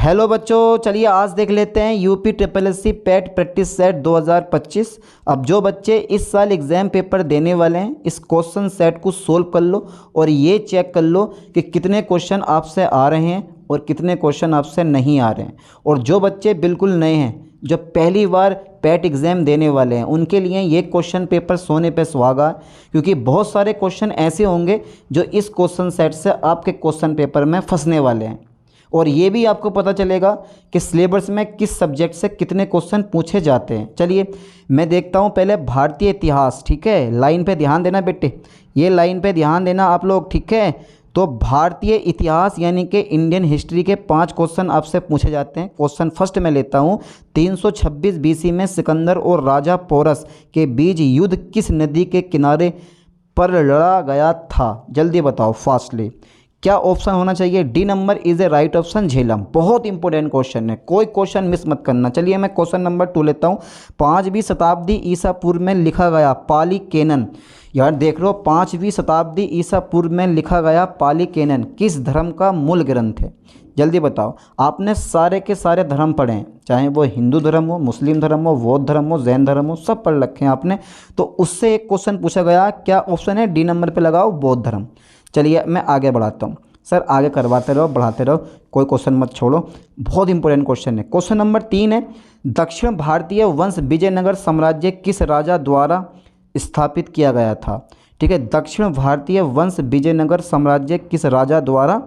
Hello बच्चों, चलिए आज देख लेते हैं UP triple S C PET practice set 2025। अब जो बच्चे इस साल एग्ज़ाम पेपर देने वाले हैं इस क्वेश्चन सेट को सोल्व कर लो और ये चेक कर लो कि कितने क्वेश्चन आपसे आ रहे हैं और कितने क्वेश्चन आपसे नहीं आ रहे हैं। और जो बच्चे बिल्कुल नए हैं, जो पहली बार पैट एग्ज़ाम देने वाले हैं, उनके लिए ये क्वेश्चन पेपर सोने पे सुहागा, क्योंकि बहुत सारे क्वेश्चन ऐसे होंगे जो इस क्वेश्चन सेट से आपके क्वेश्चन पेपर में फंसने वाले हैं। और ये भी आपको पता चलेगा कि सिलेबस में किस सब्जेक्ट से कितने क्वेश्चन पूछे जाते हैं। चलिए मैं देखता हूँ पहले भारतीय इतिहास। ठीक है, लाइन पे ध्यान देना बेटे, ये लाइन पे ध्यान देना आप लोग। ठीक है, तो भारतीय इतिहास यानी कि इंडियन हिस्ट्री के 5 क्वेश्चन आपसे पूछे जाते हैं। क्वेश्चन फर्स्ट में लेता हूँ, 326 बीसी में सिकंदर और राजा पोरस के बीच युद्ध किस नदी के किनारे पर लड़ा गया था? जल्दी बताओ फास्टली। क्या ऑप्शन होना चाहिए? D number is a right option, Jhelum. बहुत इंपॉर्टेंट क्वेश्चन है, कोई क्वेश्चन मिस मत करना। चलिए मैं क्वेश्चन नंबर 2 लेता हूँ। 5वीं शताब्दी ईसा पूर्व में लिखा गया पाली कैनन, यार देख लो 5वीं शताब्दी ईसा पूर्व में लिखा गया पाली कैनन किस धर्म का मूल ग्रंथ है? जल्दी बताओ। आपने सारे के सारे धर्म पढ़े हैं, चाहे वो हिंदू धर्म हो, मुस्लिम धर्म हो, बौद्ध धर्म हो, जैन धर्म हो, सब पढ़ रखे हैं आपने। तो उससे एक क्वेश्चन पूछा गया, क्या ऑप्शन है? डी नंबर पे लगाओ, बौद्ध धर्म। चलिए मैं आगे बढ़ाता हूँ। सर आगे करवाते रहो, बढ़ाते रहो, कोई क्वेश्चन मत छोड़ो, बहुत इंपॉर्टेंट क्वेश्चन है। क्वेश्चन नंबर 3 है, दक्षिण भारतीय वंश विजयनगर साम्राज्य किस राजा द्वारा स्थापित किया गया था? ठीक है, दक्षिण भारतीय वंश विजयनगर साम्राज्य किस राजा द्वारा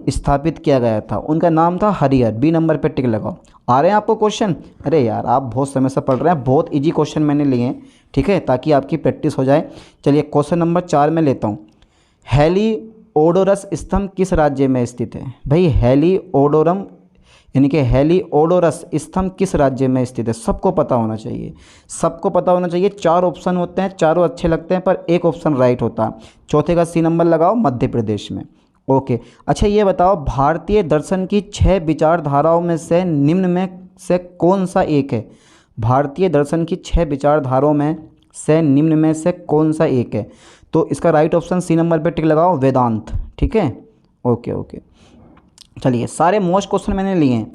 स्थापित किया गया था? उनका नाम था हरिहर। बी नंबर पे टिक लगाओ। आ रहे हैं आपको क्वेश्चन? अरे यार आप बहुत समय से पढ़ रहे हैं, बहुत इजी क्वेश्चन मैंने लिए हैं, ठीक है, ताकि आपकी प्रैक्टिस हो जाए। चलिए क्वेश्चन नंबर 4 में लेता हूँ। हेलिओडोरस स्तंभ किस राज्य में स्थित है? भाई हेलिओडोरम यानी कि हेलिओडोरस स्तंभ किस राज्य में स्थित है? सबको पता होना चाहिए, सबको पता होना चाहिए। 4 ऑप्शन होते हैं, चारों अच्छे लगते हैं पर एक ऑप्शन राइट होता है। चौथे का सी नंबर लगाओ, मध्य प्रदेश में। ओके, अच्छा ये बताओ, भारतीय दर्शन की 6 विचारधाराओं में से निम्न में से कौन सा एक है? भारतीय दर्शन की 6 विचारधाराओं में से निम्न में से कौन सा एक है? तो इसका राइट ऑप्शन सी नंबर पे टिक लगाओ, वेदांत। ठीक है, ओके ओके। चलिए सारे मोस्ट क्वेश्चन मैंने लिए हैं,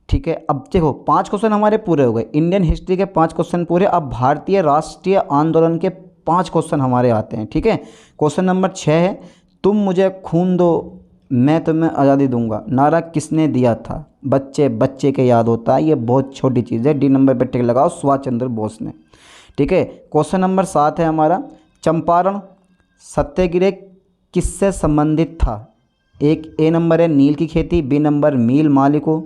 ठीक है। अब देखो 5 क्वेश्चन हमारे पूरे हो गए, इंडियन हिस्ट्री के 5 क्वेश्चन पूरे। अब भारतीय राष्ट्रीय आंदोलन के 5 क्वेश्चन हमारे आते हैं, ठीक है। क्वेश्चन नंबर 6 है, तुम मुझे खून दो मैं तुम्हें आज़ादी दूंगा नारा किसने दिया था? बच्चे बच्चे के याद होता है, ये बहुत छोटी चीज़ है। डी नंबर पे टिक लगाओ, सुभाष चंद्र बोस ने। ठीक है, क्वेश्चन नंबर 7 है हमारा, चंपारण सत्याग्रह किससे संबंधित था? एक ए नंबर है नील की खेती, बी नंबर मील मालिकों,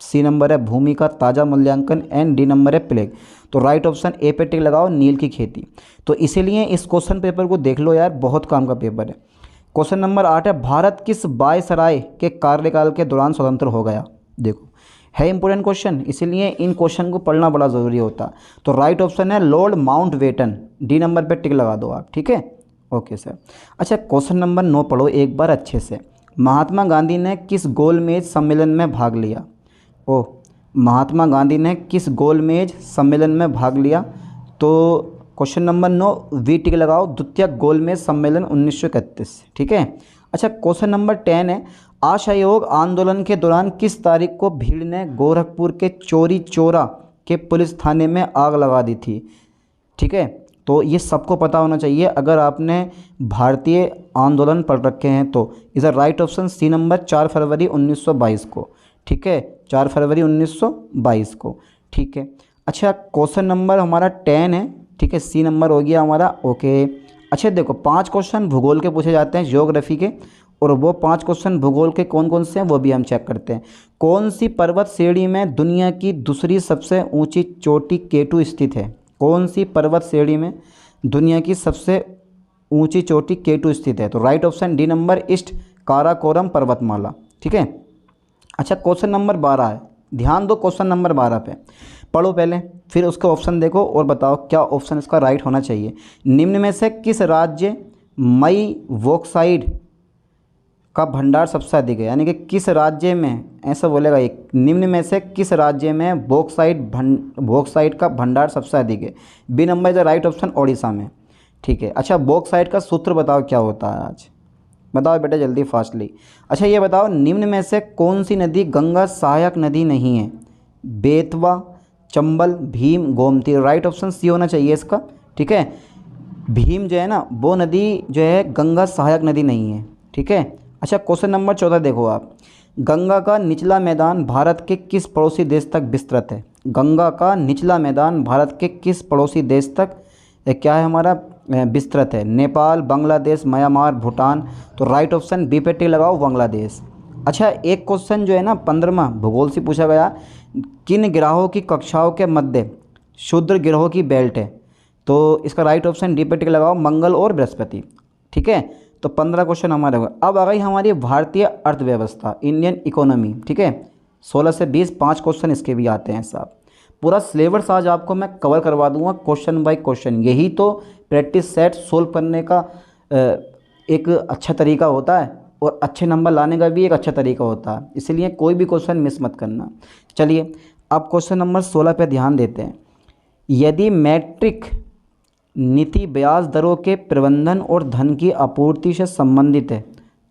सी नंबर है भूमि का ताज़ा मूल्यांकन एंड डी नंबर है प्लेग। तो राइट ऑप्शन ए पे टिक लगाओ, नील की खेती। तो इसीलिए इस क्वेश्चन पेपर को देख लो यार, बहुत काम का पेपर है। क्वेश्चन नंबर 8 है, भारत किस वायसराय के कार्यकाल के दौरान स्वतंत्र हो गया? देखो है इंपॉर्टेंट क्वेश्चन, इसीलिए इन क्वेश्चन को पढ़ना बड़ा ज़रूरी होता। तो राइट ऑप्शन है लॉर्ड माउंटबेटन। डी नंबर पे टिक लगा दो आप, ठीक है, ओके सर। अच्छा क्वेश्चन नंबर 9 पढ़ो एक बार अच्छे से। महात्मा गांधी ने किस गोलमेज सम्मेलन में भाग लिया? ओ, महात्मा गांधी ने किस गोलमेज सम्मेलन में भाग लिया? तो क्वेश्चन नंबर 9 वी टिक लगाओ, द्वितीय गोलमेज सम्मेलन 1931, ठीक है। अच्छा क्वेश्चन नंबर 10 है, असहयोग आंदोलन के दौरान किस तारीख को भीड़ ने गोरखपुर के चौरी चौरा के पुलिस थाने में आग लगा दी थी? ठीक है, तो ये सबको पता होना चाहिए अगर आपने भारतीय आंदोलन पढ़ रखे हैं तो। इधर राइट ऑप्शन सी नंबर 4 फरवरी 1922 को, ठीक है, 4 फरवरी 1922 को, ठीक है। अच्छा क्वेश्चन नंबर हमारा 10 है, ठीक है, सी नंबर हो गया हमारा, ओके। अच्छा देखो 5 क्वेश्चन भूगोल के पूछे जाते हैं, ज्योग्राफी के, और वो 5 क्वेश्चन भूगोल के कौन कौन से हैं वो भी हम चेक करते हैं। कौन सी पर्वत श्रेणी में दुनिया की दूसरी सबसे ऊँची चोटी केटू स्थित है? कौन सी पर्वत श्रेणी में दुनिया की सबसे ऊंची चोटी केटू स्थित है? तो right option D number east Karakoram पर्वतमाला, ठीक है। अच्छा क्वेश्चन नंबर 12 है, ध्यान दो क्वेश्चन नंबर 12 पे, पढ़ो पहले फिर उसके ऑप्शन देखो और बताओ क्या ऑप्शन इसका राइट होना चाहिए। निम्न में से किस राज्य मई बॉक्साइट का भंडार सबसे अधिक है? यानी कि किस राज्य में, ऐसा बोलेगा एक, निम्न में से किस राज्य में बॉक्साइट का भंडार सबसे अधिक है? B number is the right option, Odisha में, ठीक है। अच्छा बॉक्साइट का सूत्र बताओ क्या होता है आज? बताओ बेटा जल्दी फास्टली। अच्छा ये बताओ, निम्न में से कौन सी नदी गंगा सहायक नदी नहीं है? Betwa, Chambal, Bhim, Gomti. Right option C होना चाहिए इसका। ठीक है, भीम जो है ना वो नदी जो है गंगा सहायक नदी नहीं है। ठीक है। अच्छा क्वेश्चन नंबर 14 देखो आप, गंगा का निचला मैदान भारत के किस पड़ोसी देश तक विस्तृत है? गंगा का निचला मैदान भारत के किस पड़ोसी देश तक क्या है हमारा विस्तृत है? नेपाल, बांग्लादेश, म्यांमार, भूटान। तो राइट ऑप्शन बी पे टिक लगाओ, बांग्लादेश। अच्छा एक क्वेश्चन जो है ना 15वां भूगोल से पूछा गया, किन ग्रहों की कक्षाओं के मध्य क्षुद्र ग्रहों की बेल्ट है? तो इसका राइट ऑप्शन डी पे टिक लगाओ, मंगल और बृहस्पति। ठीक है, तो 15 क्वेश्चन हमारे हो गए। अब आ गई हमारी भारतीय अर्थव्यवस्था, इंडियन इकोनॉमी। ठीक है, 16 से 20 5 क्वेश्चन इसके भी आते हैं साहब। पूरा सिलेबस आज आपको मैं कवर करवा दूंगा क्वेश्चन बाय क्वेश्चन। यही तो प्रैक्टिस सेट सोल्व करने का एक अच्छा तरीका होता है और अच्छे नंबर लाने का भी एक अच्छा तरीका होता है, इसलिए कोई भी क्वेश्चन मिस मत करना। चलिए अब क्वेश्चन नंबर 16 पे ध्यान देते हैं। यदि मैट्रिक नीति ब्याज दरों के प्रबंधन और धन की आपूर्ति से संबंधित है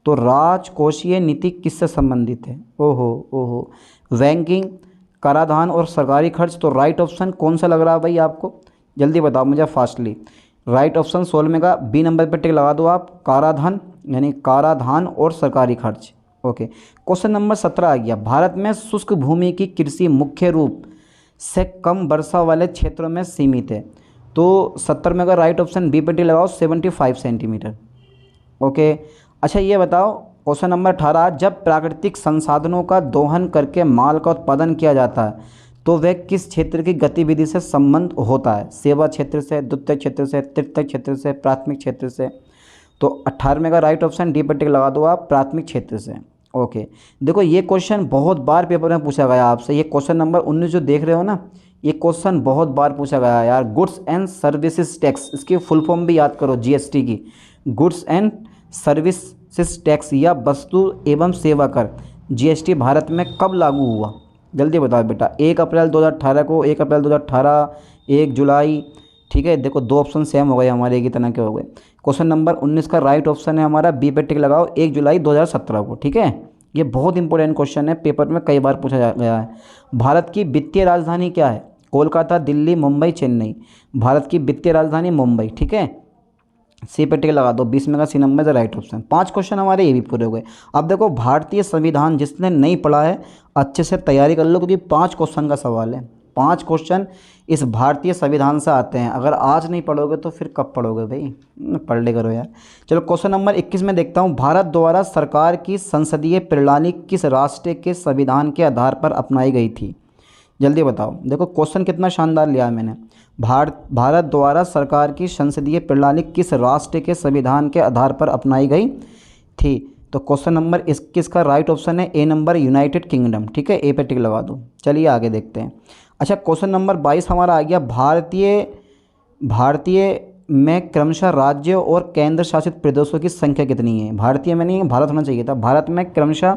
तो राजकोषीय नीति किससे संबंधित है? ओहो ओहो, बैंकिंग, कराधान और सरकारी खर्च। तो राइट ऑप्शन कौन सा लग रहा है भाई आपको? जल्दी बताओ मुझे फास्टली। राइट ऑप्शन 16 में का बी नंबर पर टिक लगा दो आप, कराधान, यानी कराधान और सरकारी खर्च। ओके, क्वेश्चन नंबर 17 आ गया, भारत में शुष्क भूमि की कृषि मुख्य रूप से कम वर्षा वाले क्षेत्रों में सीमित है। तो 70 में का राइट ऑप्शन बी पे टिक लगाओ, 75 सेंटीमीटर। ओके, अच्छा ये बताओ क्वेश्चन नंबर 18, जब प्राकृतिक संसाधनों का दोहन करके माल का उत्पादन किया जाता है तो वह किस क्षेत्र की गतिविधि से संबंध होता है? सेवा क्षेत्र से, द्वितीय क्षेत्र से, तृतीय क्षेत्र से, प्राथमिक क्षेत्र से। तो 18 का राइट ऑप्शन डी पर टिक लगा दो आप, प्राथमिक क्षेत्र से। ओके, देखो ये क्वेश्चन बहुत बार पेपर में पूछा गया आपसे। ये क्वेश्चन नंबर 19 जो देख रहे हो ना, ये क्वेश्चन बहुत बार पूछा गया है यार। गुड्स एंड सर्विसेज टैक्स, इसकी फुल फॉर्म भी याद करो जीएसटी की। गुड्स एंड सर्विसेज टैक्स या वस्तु एवं सेवा कर, जीएसटी भारत में कब लागू हुआ? जल्दी बताओ बेटा। 1 अप्रैल 2018 को, 1 अप्रैल 2018, 1 जुलाई। ठीक है, देखो 2 ऑप्शन सेम हो गए हमारे, एक ही तरह के हो गए। क्वेश्चन नंबर 19 का राइट ऑप्शन है हमारा बी पे टिक लगाओ, 1 जुलाई 2017 को। ठीक है, ये बहुत इंपॉर्टेंट क्वेश्चन है, पेपर में कई बार पूछा गया है। भारत की वित्तीय राजधानी क्या है? कोलकाता, दिल्ली, मुंबई, चेन्नई। भारत की वित्तीय राजधानी मुंबई। ठीक है, सी पे टिक लगा दो, 20 में का सी नंबर है राइट ऑप्शन। 5 क्वेश्चन हमारे ये भी पूरे हो गए। अब देखो भारतीय संविधान जिसने नहीं पढ़ा है अच्छे से तैयारी कर लो, क्योंकि 5 क्वेश्चन का सवाल है। 5 क्वेश्चन इस भारतीय संविधान से आते हैं। अगर आज नहीं पढ़ोगे तो फिर कब पढ़ोगे भाई? पढ़ ले करो यार। चलो क्वेश्चन नंबर 21 में देखता हूँ, भारत द्वारा सरकार की संसदीय प्रणाली किस राष्ट्र के संविधान के आधार पर अपनाई गई थी? जल्दी बताओ। देखो क्वेश्चन कितना शानदार लिया है मैंने। भारत द्वारा सरकार की संसदीय प्रणाली किस राष्ट्र के संविधान के आधार पर अपनाई गई थी? तो क्वेश्चन नंबर 21 का राइट ऑप्शन है ए नंबर, यूनाइटेड किंगडम। ठीक है, ए पे टिक लगा दो। चलिए आगे देखते हैं। अच्छा क्वेश्चन नंबर 22 हमारा आ गया, भारतीय में क्रमशः राज्यों और केंद्र शासित प्रदेशों की संख्या कितनी है? भारतीय में नहीं, भारत होना चाहिए था। भारत में क्रमशः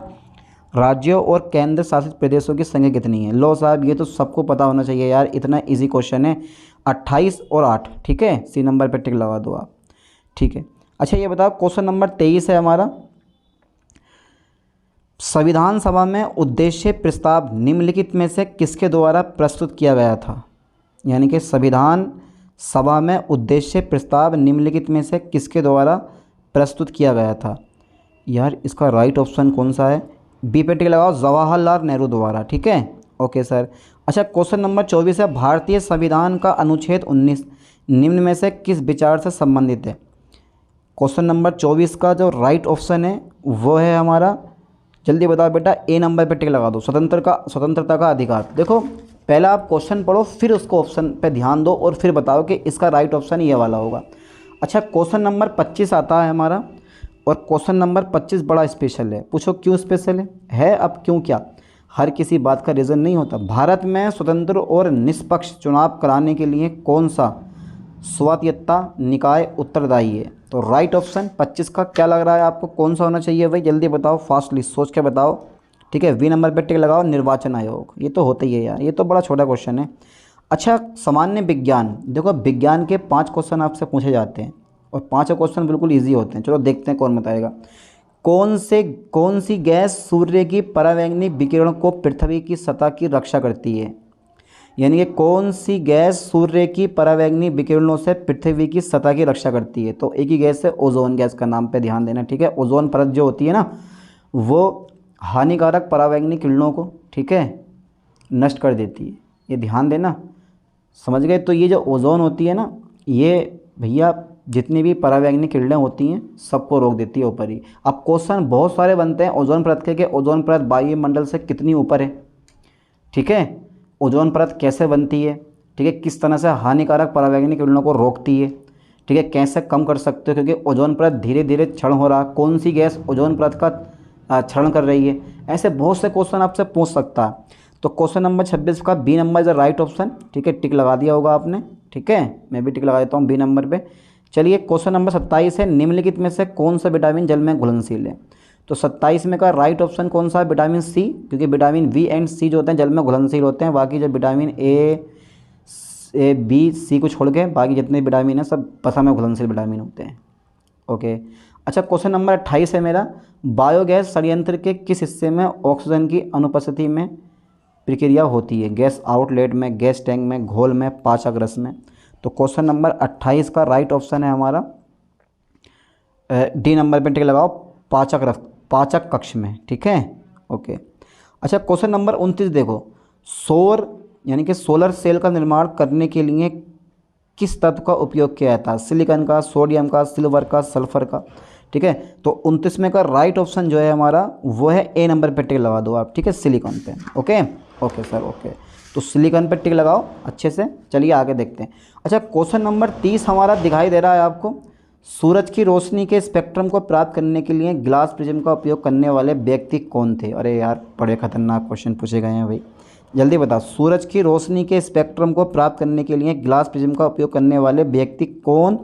राज्यों और केंद्र शासित प्रदेशों की संख्या कितनी है? लो साहब ये तो सबको पता होना चाहिए यार, इतना इजी क्वेश्चन है। 28 और 8। ठीक है, सी नंबर पर टिक लगा दो आप। ठीक है, अच्छा ये बताओ क्वेश्चन नंबर 23 है हमारा, संविधान सभा में उद्देश्य प्रस्ताव निम्नलिखित में से किसके द्वारा प्रस्तुत किया गया था? यानी कि संविधान सभा में उद्देश्य प्रस्ताव निम्नलिखित में से किसके द्वारा प्रस्तुत किया गया था? यार इसका राइट ऑप्शन कौन सा है? बी पे टिक लगाओ, जवाहरलाल नेहरू द्वारा। ठीक है, ओके सर। अच्छा क्वेश्चन नंबर 24 है, भारतीय संविधान का अनुच्छेद 19 निम्न में से किस विचार से संबंधित है? क्वेश्चन नंबर 24 का जो राइट ऑप्शन है वो है हमारा, जल्दी बताओ बेटा, ए नंबर पे टिक लगा दो, स्वतंत्रता का अधिकार। देखो पहले आप क्वेश्चन पढ़ो फिर उसको ऑप्शन पे ध्यान दो और फिर बताओ कि इसका राइट ऑप्शन ये वाला होगा। अच्छा क्वेश्चन नंबर 25 आता है हमारा, और क्वेश्चन नंबर 25 बड़ा स्पेशल है। पूछो क्यों स्पेशल है? अब क्यों क्या, हर किसी बात का रीज़न नहीं होता। भारत में स्वतंत्र और निष्पक्ष चुनाव कराने के लिए कौन सा स्वायत्तता निकाय उत्तरदायी है? तो राइट ऑप्शन 25 का क्या लग रहा है आपको, कौन सा होना चाहिए भाई? जल्दी बताओ, फास्टली सोच के बताओ। ठीक है, वी नंबर पे टिक लगाओ, निर्वाचन आयोग। ये तो होता ही है यार, ये तो बड़ा छोटा क्वेश्चन है। अच्छा सामान्य विज्ञान, देखो विज्ञान के 5 क्वेश्चन आपसे पूछे जाते हैं और 5 क्वेश्चन बिल्कुल ईजी होते हैं। चलो देखते हैं कौन बताएगा। कौन सी गैस सूर्य की परावैंगनिक विकिरण को पृथ्वी की सतह की रक्षा करती है? यानी कि कौन सी गैस सूर्य की परावैंगनिक विकिरणों से पृथ्वी की सतह की रक्षा करती है? तो एक ही गैस है, ओजोन गैस का नाम पे ध्यान देना, ठीक है। ओजोन परत जो होती है ना, वो हानिकारक परावैंगनिक किरणों को, ठीक है, नष्ट कर देती है, ये ध्यान देना, समझ गए। तो ये जो ओजोन होती है ना, ये भैया जितनी भी परावैंगनिक किरणें होती हैं सबको रोक देती है ऊपर ही। अब क्वेश्चन बहुत सारे बनते हैं ओजोन परत के, ओजोन परत वायुमंडल से कितनी ऊपर है, ठीक है, ओजोन परत कैसे बनती है, ठीक है, किस तरह से हानिकारक परावैंगनिक किरणों को रोकती है, ठीक है, कैसे कम कर सकते हो, क्योंकि ओजोन परत धीरे धीरे क्षरण हो रहा, कौन सी गैस ओजोन परत का क्षरण कर रही है। ऐसे बहुत से क्वेश्चन आपसे पूछ सकता है। तो क्वेश्चन नंबर 26 का B number is the right option, ठीक है, टिक लगा दिया होगा आपने, ठीक है, मैं भी टिक लगा देता हूँ बी नंबर पे। चलिए क्वेश्चन नंबर 27 है, निम्नलिखित में से कौन सा विटामिन जल में घुलनशील है? तो 27 में का राइट ऑप्शन कौन सा है? विटामिन सी, क्योंकि विटामिन वी एंड सी जो होते हैं जल में घुलनशील होते हैं। बाकी जो विटामिन ए बी सी को छोड़ के बाकी जितने विटामिन हैं सब पसा में घुलनशील विटामिन होते हैं। ओके, अच्छा क्वेश्चन नंबर 28 है मेरा, बायोगैस संयंत्र के किस हिस्से में ऑक्सीजन की अनुपस्थिति में प्रक्रिया होती है? गैस आउटलेट में, गैस टैंक में, घोल में, पाचक रस में। तो क्वेश्चन नंबर 28 का राइट ऑप्शन है हमारा डी नंबर पे टिक लगाओ, पाचक कक्ष में, ठीक है। ओके, अच्छा क्वेश्चन नंबर 29 देखो, सौर यानी कि सोलर सेल का निर्माण करने के लिए किस तत्व का उपयोग किया जाता है? सिलिकॉन का, सोडियम का, सिल्वर का, सल्फर का, ठीक है। तो 29 में का राइट ऑप्शन जो है हमारा वो है ए नंबर पे टिक लगा दो आप, ठीक है, सिलिकॉन पे। ओके ओके सर, ओके, तो सिलिकॉन पे टिक लगाओ अच्छे से। चलिए आगे देखते हैं। अच्छा क्वेश्चन नंबर 30 हमारा दिखाई दे रहा है आपको, सूरज की रोशनी के स्पेक्ट्रम को प्राप्त करने के लिए ग्लास प्रिज्म का उपयोग करने वाले व्यक्ति कौन थे? अरे यार बड़े खतरनाक क्वेश्चन पूछे गए हैं भाई, जल्दी बताओ। सूरज की रोशनी के स्पेक्ट्रम को प्राप्त करने के लिए ग्लास प्रिज्म का उपयोग करने वाले व्यक्ति कौन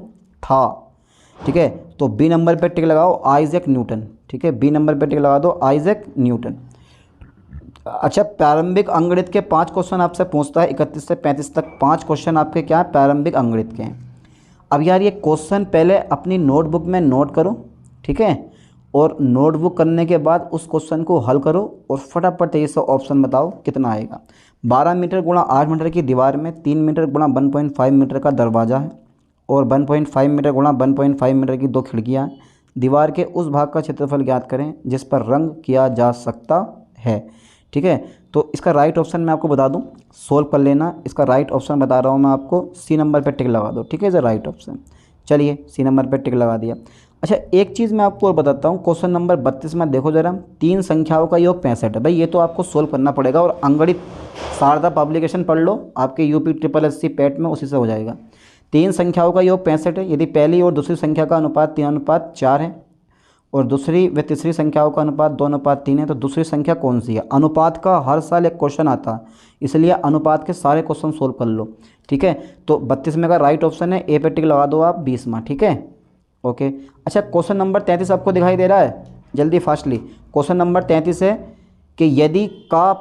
था? ठीक है, तो बी नंबर पे टिक लगाओ, आइजैक न्यूटन, ठीक है, बी नंबर पे टिक लगा दो, आइजैक न्यूटन। अच्छा प्रारंभिक अंकगणित के 5 क्वेश्चन आपसे पूछता है, 31 से 35 तक 5 क्वेश्चन आपके क्या है? प्रारंभिक अंकगणित के हैं। अब यार ये क्वेश्चन पहले अपनी नोटबुक में नोट करो, ठीक है, और नोटबुक करने के बाद उस क्वेश्चन को हल करो और फटाफट तेजी से ऑप्शन बताओ कितना आएगा। 12 मीटर गुणा 8 मीटर की दीवार में 3 मीटर गुणा 1.5 मीटर का दरवाज़ा है और 1.5 मीटर गुणा 1.5 मीटर की 2 खिड़कियाँ हैं। दीवार के उस भाग का क्षेत्रफल ज्ञात करें जिस पर रंग किया जा सकता है, ठीक है। तो इसका राइट ऑप्शन मैं आपको बता दूं, सोल्व कर लेना। इसका राइट ऑप्शन बता रहा हूं मैं आपको, सी नंबर पे टिक लगा दो, ठीक है, इज राइट ऑप्शन। चलिए सी नंबर पे टिक लगा दिया। अच्छा एक चीज़ मैं आपको और बताता हूं, क्वेश्चन नंबर 32 में देखो जरा, 3 संख्याओं का योग 65 है। भाई ये तो आपको सोल्व करना पड़ेगा और अंगणित शारदा पब्लिकेशन पढ़ लो, आपके यूपी SSSC पैट में उसी से हो जाएगा। 3 संख्याओं का योग 65 है। यदि पहली और दूसरी संख्या का अनुपात 3:4 है और दूसरी व तीसरी संख्याओं का अनुपात 2:3 है, तो दूसरी संख्या कौन सी है? अनुपात का हर साल एक क्वेश्चन आता है, इसलिए अनुपात के सारे क्वेश्चन सोल्व कर लो, ठीक है। तो 32 में का राइट ऑप्शन है, ए पे टिक लगा दो आप, 20 में, ठीक है, ओके। अच्छा क्वेश्चन नंबर 33 आपको दिखाई दे रहा है, जल्दी फास्टली। क्वेश्चन नंबर 33 है कि यदि का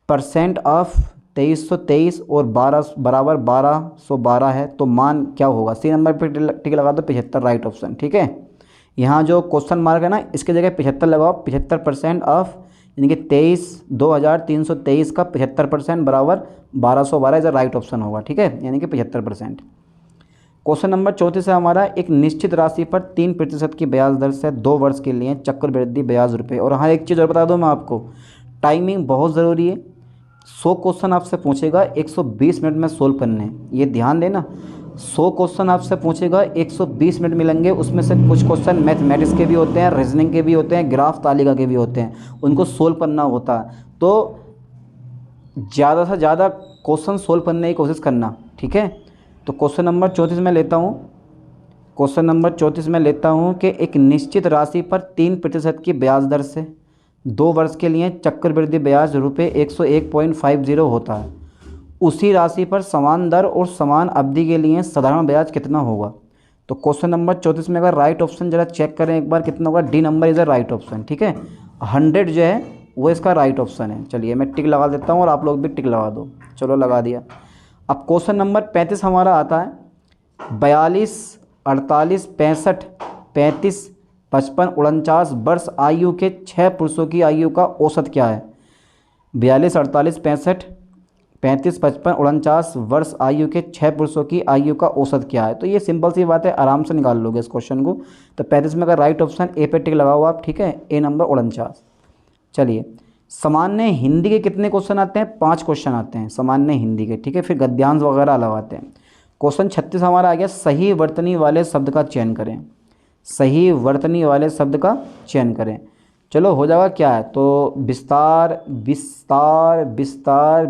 परसेंट ऑफ 2323 और 12 बराबर 1212 है तो मान क्या होगा? सी नंबर पर टिक लगा दो, 75 राइट ऑप्शन, ठीक है। यहाँ जो क्वेश्चन मार्क है ना, इसके जगह 75 लगाओ, 75% ऑफ यानी कि 23,323 का 75% बराबर 1212 इज राइट ऑप्शन होगा, ठीक है, यानी कि 75%। क्वेश्चन नंबर 34 है हमारा, एक निश्चित राशि पर 3% की ब्याज दर से 2 वर्ष के लिए चक्रवृद्धि ब्याज रुपये। और हाँ एक चीज़ और बता दूँ मैं आपको, टाइमिंग बहुत ज़रूरी है। 100 क्वेश्चन आपसे पूछेगा, 120 मिनट में सोल्व करने हैं, ये ध्यान देना। 100 क्वेश्चन आपसे पूछेगा, 120 मिनट मिलेंगे, उसमें से कुछ क्वेश्चन मैथमेटिक्स के भी होते हैं, रीजनिंग के भी होते हैं, ग्राफ तालिका के भी होते हैं, उनको सोल्व करना होता है। तो ज़्यादा से ज़्यादा क्वेश्चन सोल्व करने की कोशिश करना, ठीक है। तो क्वेश्चन नंबर 34 में लेता हूँ, क्वेश्चन नंबर 34 में लेता हूँ कि एक निश्चित राशि पर 3% की ब्याज दर से 2 वर्ष के लिए चक्रवृद्धि ब्याज रुपये 101.50 होता है, उसी राशि पर समान दर और समान अवधि के लिए साधारण ब्याज कितना होगा? तो क्वेश्चन नंबर 34 में अगर राइट ऑप्शन जरा चेक करें एक बार कितना होगा। D number is a right option, ठीक है, 100 जो है वो इसका राइट ऑप्शन है। चलिए मैं टिक लगा देता हूँ और आप लोग भी टिक लगा दो, चलो लगा दिया। अब क्वेश्चन नंबर 35 हमारा आता है, 42, 48, 65, 35, 55 49 वर्ष आयु के 6 पुरुषों की आयु का औसत क्या है? 42 48 65 35 55 49 वर्ष आयु के 6 पुरुषों की आयु का औसत क्या है? तो ये सिंपल सी बात है, आराम से निकाल लोगे इस क्वेश्चन को। तो 35 में का राइट ऑप्शन ए पे टिक लगाओ आप, ठीक है, ए नंबर 49। चलिए, सामान्य हिंदी के कितने क्वेश्चन आते हैं? 5 क्वेश्चन आते हैं सामान्य हिंदी के, ठीक है, फिर गद्यांश वगैरह अलग आते हैं। क्वेश्चन 36 हमारा आ गया, सही वर्तनी वाले शब्द का चयन करें। सही वर्तनी वाले शब्द का चयन करें। चलो हो जाएगा, क्या है तो विस्तार विस्तार विस्तार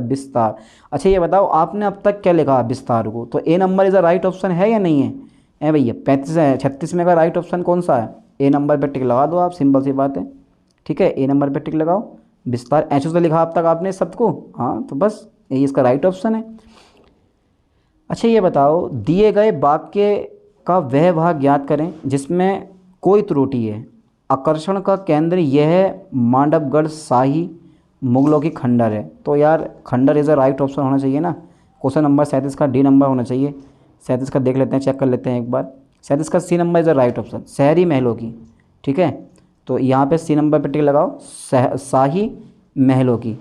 विस्तार। अच्छा ये बताओ आपने अब तक क्या लिखा विस्तार को? तो A number is a right option है या नहीं है? ए भैया 36 में का राइट ऑप्शन कौन सा है? ए नंबर पे टिक लगा दो आप, सिंपल सी बात है, ठीक है, ए नंबर पे टिक लगाओ। विस्तार ऐसे से लिखा अब तक आपने शब्द को, हाँ तो बस यही इसका राइट ऑप्शन है। अच्छा ये बताओ, दिए गए वाक्य का वह भाग ज्ञात करें जिसमें कोई त्रुटि है। आकर्षण का केंद्र यह मांडवगढ़ शाही मुगलों की खंडर है। तो यार खंडर इज़ अ राइट ऑप्शन होना चाहिए ना। क्वेश्चन नंबर 37 का डी नंबर होना चाहिए। 37 का देख लेते हैं, चेक कर लेते हैं एक बार। 37 का C number is a right option, शहरी महलों की, ठीक है, तो यहाँ पे सी नंबर पे टिक लगाओ, शाही महलों की,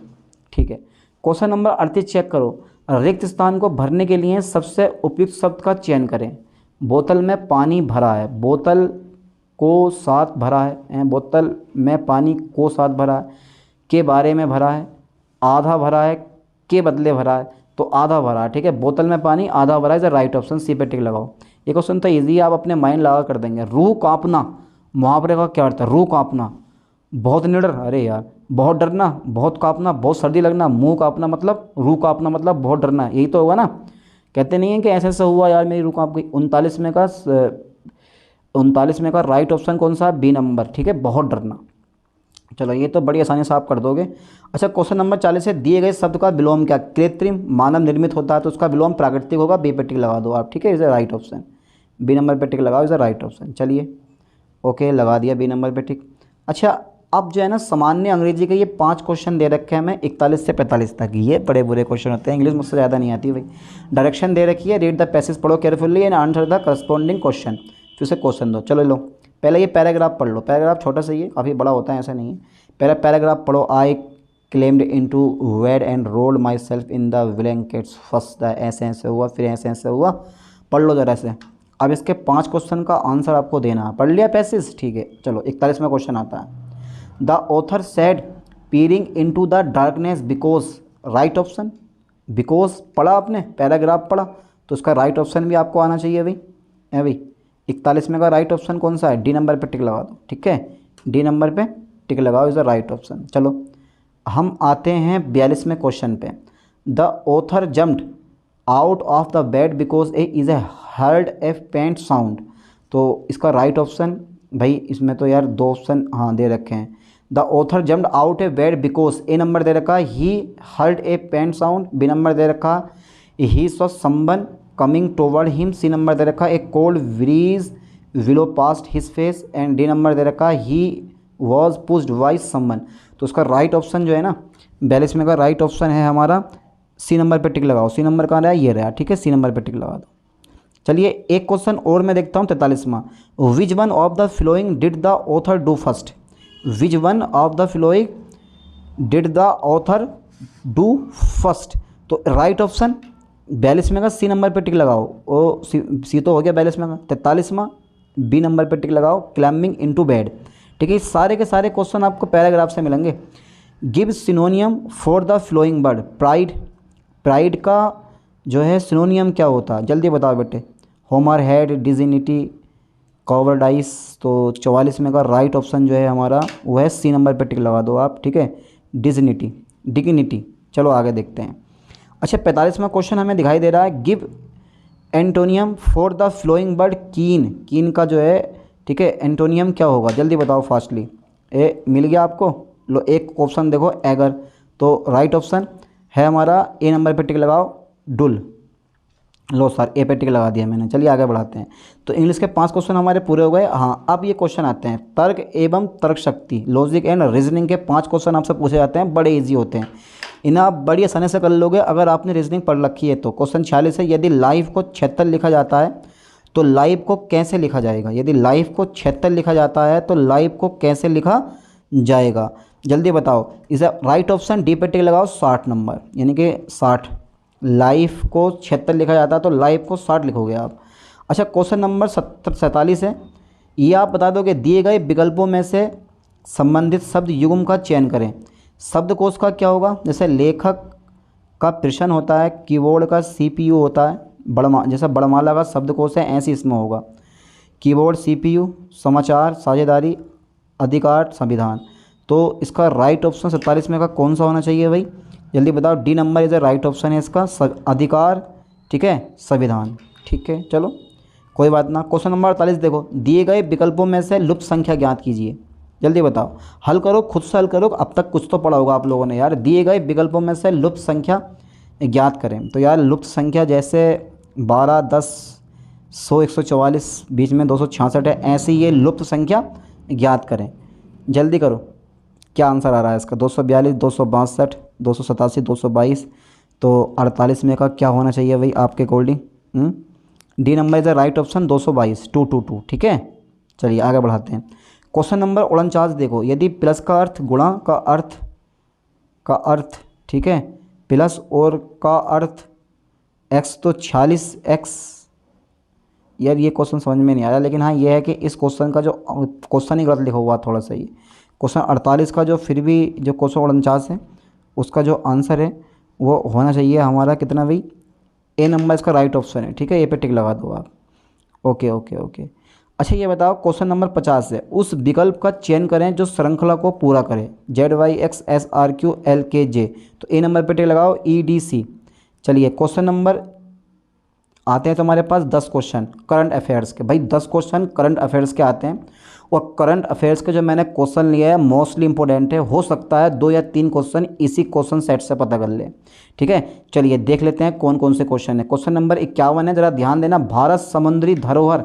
ठीक है। क्वेश्चन नंबर 38 चेक करो, रिक्त स्थान को भरने के लिए सबसे उपयुक्त शब्द का चयन करें। बोतल में पानी भरा है, बोतल को साथ भरा है, बोतल में पानी को साथ भरा है, के बारे में भरा है, आधा भरा है, के बदले भरा है, तो आधा भरा है, ठीक है, बोतल में पानी आधा भरा है इज राइट ऑप्शन, सी पे टिक लगाओ। ये क्वेश्चन तो ईजी है, आप अपने माइंड लगा कर देंगे। रूह कांपना मुहावरे का क्या अर्थ है? रूह कांपना, बहुत निडर, अरे यार बहुत डरना, बहुत कांपना, बहुत सर्दी लगना, मुंह कांपना मतलब, रूह कांपना मतलब बहुत डरना, यही तो होगा ना। कहते नहीं है कि ऐसे ऐसा हुआ यार मेरी रूह कांप गई। 39 में का राइट ऑप्शन कौन सा? बी नंबर, ठीक है, बहुत डरना। चलो ये तो बड़ी आसानी से आप कर दोगे। अच्छा क्वेश्चन नंबर 40 है, दिए गए शब्द का विलोम क्या? कृत्रिम मानव निर्मित होता है तो उसका विलोम प्राकृतिक होगा, बी पे टिक लगा दो आप, ठीक है, is a right option, B number पे टिक लगाओ, इज़ अ राइट ऑप्शन। चलिए ओके, लगा दिया बी नंबर पे टिक। अच्छा अब जो है ना सामान्य अंग्रेजी के ये 5 क्वेश्चन दे रखे हैं हमें 41 से 45 तक, ये बड़े बुरे क्वेश्चन होते हैं, इंग्लिश मुझसे ज़्यादा नहीं आती भाई। डायरेक्शन दे रखी है, रीड द पैसेज पढ़ो carefully and answer the corresponding question, फिर से क्वेश्चन दो। चलो लो पहले ये पैराग्राफ पढ़ लो, पैराग्राफ छोटा सा ही है, काफ़ी बड़ा होता है ऐसा नहीं है। पहले पैराग्राफ पढ़ो, I climbed into bed and rolled myself in the blankets first the, ऐसे ऐसे हुआ, फिर ऐसे ऐसे हुआ, पढ़ लो ज़रा से। अब इसके 5 क्वेश्चन का आंसर आपको देना है, पढ़ लिया पैसेज, ठीक है। चलो 41वां क्वेश्चन आता है, the author said peering into the darkness because, right option, because पढ़ा आपने, पैराग्राफ पढ़ा, तो उसका राइट ऑप्शन भी आपको आना चाहिए भाई, है भाई। 41 का राइट ऑप्शन कौन सा है? डी नंबर पे टिक लगा दो, ठीक है, डी नंबर पे टिक लगाओ, इज़ द राइट ऑप्शन। चलो हम आते हैं 42वें क्वेश्चन पे, the author jumped out of the bed because a is a heard a paint sound, तो इसका राइट ऑप्शन भाई, इसमें तो यार 2 ऑप्शन हाँ दे रखे हैं। The author jumped out a bed because, A number दे रखा he heard a paint sound, B number दे रखा he saw someone coming toward him, C number दे रखा a cold breeze blew past his face, and D number दे रखा he was pushed by someone. तो उसका राइट ऑप्शन जो है ना 42 का राइट ऑप्शन है हमारा, सी नंबर पे टिक लगाओ। सी नंबर कहाँ रहा? ये रहा, ठीक है, सी नंबर पे टिक लगा दो। चलिए एक क्वेश्चन और मैं देखता हूँ 43वां, which one of the following did the author do first, which one of the following did the author do first, तो राइट ऑप्शन 42 का सी नंबर पे टिक लगाओ, ओ सी तो हो गया 42 का। 43वां बी नंबर पे टिक लगाओ, क्लाइंबिंग इनटू बेड, ठीक है। सारे के सारे क्वेश्चन आपको पैराग्राफ से मिलेंगे। Give सिनोनियम for the flowing word, pride, pride का जो है सिनोनियम क्या होता है? जल्दी बताओ बेटे। होमर हेड, डिजिनिटी, कॉवर्डाइस, तो 44 में का राइट ऑप्शन जो है हमारा वो है सी नंबर पे टिक लगा दो आप, ठीक है, डिजिनिटी, डिग्निटी। चलो आगे देखते हैं। अच्छा 45वां क्वेश्चन हमें दिखाई दे रहा है, give antonym for the flowing word कीन, कीन का जो है, ठीक है, एंटोनियम क्या होगा? जल्दी बताओ फास्टली। ए मिल गया आपको? लो एक ऑप्शन देखो एगर, तो राइट ऑप्शन है हमारा ए नंबर पे टिक लगाओ, डुल। लो सर ए पे टिक लगा दिया मैंने। चलिए आगे बढ़ाते हैं। तो इंग्लिश के 5 क्वेश्चन हमारे पूरे हो गए। हाँ अब ये क्वेश्चन आते हैं, तर्क एवं तर्क शक्ति, लॉजिक एंड रीजनिंग के 5 क्वेश्चन आपसे पूछे जाते हैं, बड़े ईजी होते हैं, इन्हें आप बड़ी आसानी से कर लोगे अगर आपने रीजनिंग पढ़ रखी है तो। क्वेश्चन 46 है, यदि लाइफ को 76 लिखा जाता है तो लाइव को कैसे लिखा जाएगा? यदि लाइव को 76 लिखा जाता है तो लाइव को कैसे लिखा जाएगा? जल्दी बताओ। इसे राइट ऑप्शन डी पे टिक लगाओ 60 नंबर, यानी कि 60। लाइव को 76 लिखा जाता है तो लाइव को 60 लिखोगे आप। अच्छा, क्वेश्चन नंबर 47 है। ये आप बता दो कि दिए गए विकल्पों में से संबंधित शब्द युग्म का चयन करें। शब्दकोश का क्या होगा? जैसे लेखक का प्रश्न होता है, कीबोर्ड का सीपीयू होता है, जैसा बड़माला का शब्दकोश है ऐसे इसमें होगा। कीबोर्ड, सीपीयू, समाचार, साझेदारी, अधिकार, संविधान। तो इसका राइट ऑप्शन 47 में का कौन सा होना चाहिए भाई? जल्दी बताओ। D number is the right option है इसका, अधिकार, ठीक है, संविधान। ठीक है, चलो कोई बात ना। क्वेश्चन नंबर 48 देखो, दिए गए विकल्पों में से लुप्त संख्या ज्ञात कीजिए। जल्दी बताओ, हल करो, खुद से हल करो। अब तक कुछ तो पढ़ा होगा आप लोगों ने यार। दिए गए विकल्पों में से लुप्त संख्या ज्ञात करें। तो यार लुप्त संख्या जैसे 12, 10, 100, 144, बीच में 266 है, ऐसी ये लुप्त संख्या ज्ञात करें। जल्दी करो, क्या आंसर आ रहा है इसका? 242, 262, 287, 222। तो 48 में का क्या होना चाहिए भाई आपके according? D number is the right option, 222, 222। ठीक है, चलिए आगे बढ़ाते हैं। क्वेश्चन नंबर 49 देखो, यदि प्लस का अर्थ गुणा का अर्थ ठीक है, प्लस और का अर्थ एक्स, तो 46x। यार ये क्वेश्चन समझ में नहीं आया, लेकिन हाँ ये है कि इस क्वेश्चन का जो क्वेश्चन ही गलत लिखा हुआ थोड़ा सा। ये क्वेश्चन 48 का जो फिर भी जो क्वेश्चन 49 है उसका जो आंसर है वो होना चाहिए हमारा कितना भाई? ए नंबर इसका राइट ऑप्शन है। ठीक है, ए पे टिक लगा दो आप। Okay okay okay. अच्छा ये बताओ, क्वेश्चन नंबर 50 है, उस विकल्प का चयन करें जो श्रृंखला को पूरा करे। ZYXSRQLKJ। तो ए नंबर पे टिक लगाओ, EDC। चलिए क्वेश्चन नंबर आते हैं तो हमारे पास 10 क्वेश्चन करंट अफेयर्स के। भाई 10 क्वेश्चन करंट अफेयर्स के आते हैं, और करंट अफेयर्स के जो मैंने क्वेश्चन लिए है मोस्टली इंपॉर्टेंट है। हो सकता है 2 या 3 क्वेश्चन इसी क्वेश्चन सेट से पता कर ले। ठीक है, चलिए देख लेते हैं कौन कौन से क्वेश्चन है। क्वेश्चन नंबर 51 है, ज़रा ध्यान देना। भारत समुद्री धरोहर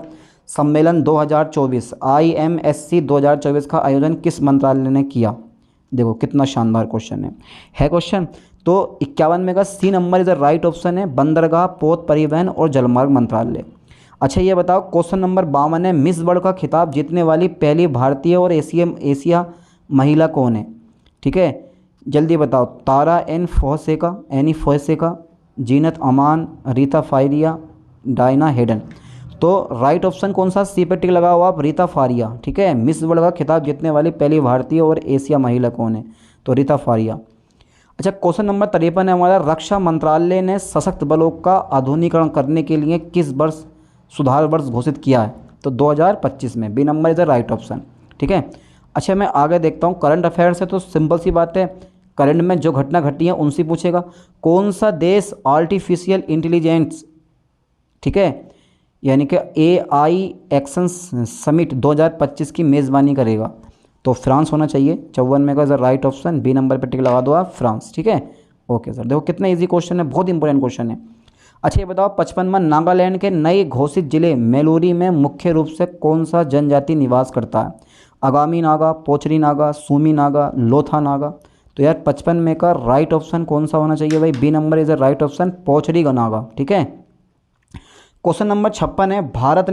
सम्मेलन 2024 IMSC 2024 का आयोजन किस मंत्रालय ने किया? देखो कितना शानदार क्वेश्चन है क्वेश्चन। तो 51 में का C number is the right option है, बंदरगाह, पोत परिवहन और जलमार्ग मंत्रालय। अच्छा ये बताओ, क्वेश्चन नंबर 52 है, मिस वर्ल्ड का खिताब जीतने वाली पहली भारतीय और एशिया महिला कौन है? ठीक है, जल्दी बताओ। तारा any फोसेका, Zeenat Aman, Reita Faria, Diana Hayden. तो राइट ऑप्शन कौन सा? सी पे टिक लगाओ आप, रीता फारिया। ठीक है, मिस वर्ल्ड का खिताब जीतने वाली पहली भारतीय और एशिया महिला कौन है? तो रीता फारिया। अच्छा क्वेश्चन नंबर 53 है हमारा, रक्षा मंत्रालय ने सशस्त्र बलों का आधुनिकीकरण करने के लिए किस वर्ष सुधार वर्ष घोषित किया है? तो 2025 में। B number is the right option. ठीक है, अच्छा मैं आगे देखता हूँ। करंट अफेयर्स है तो सिंपल सी बात है, करंट में जो घटना घटी है उनसे पूछेगा। कौन सा देश आर्टिफिशियल इंटेलिजेंस, ठीक है, यानी कि AI एक्शन समिट 2025 की मेज़बानी करेगा? तो फ्रांस होना चाहिए। 54 में का sir right option, B number पर टिक लगा दो आप, फ्रांस। ठीक है, ओके सर। देखो कितना इजी क्वेश्चन है, बहुत इंपॉर्टेंट क्वेश्चन है। अच्छा ये बताओ, 55 में नागालैंड के नए घोषित जिले मेलूरी में मुख्य रूप से कौन सा जनजाति निवास करता है? आगामी नागा, पोचरी नागा, सूमी नागा, लोथा नागा। तो यार 55 में का राइट ऑप्शन कौन सा होना चाहिए भाई? B number is the right option, Pochury Naga. ठीक है, क्वेश्चन नंबर 56 है, भारत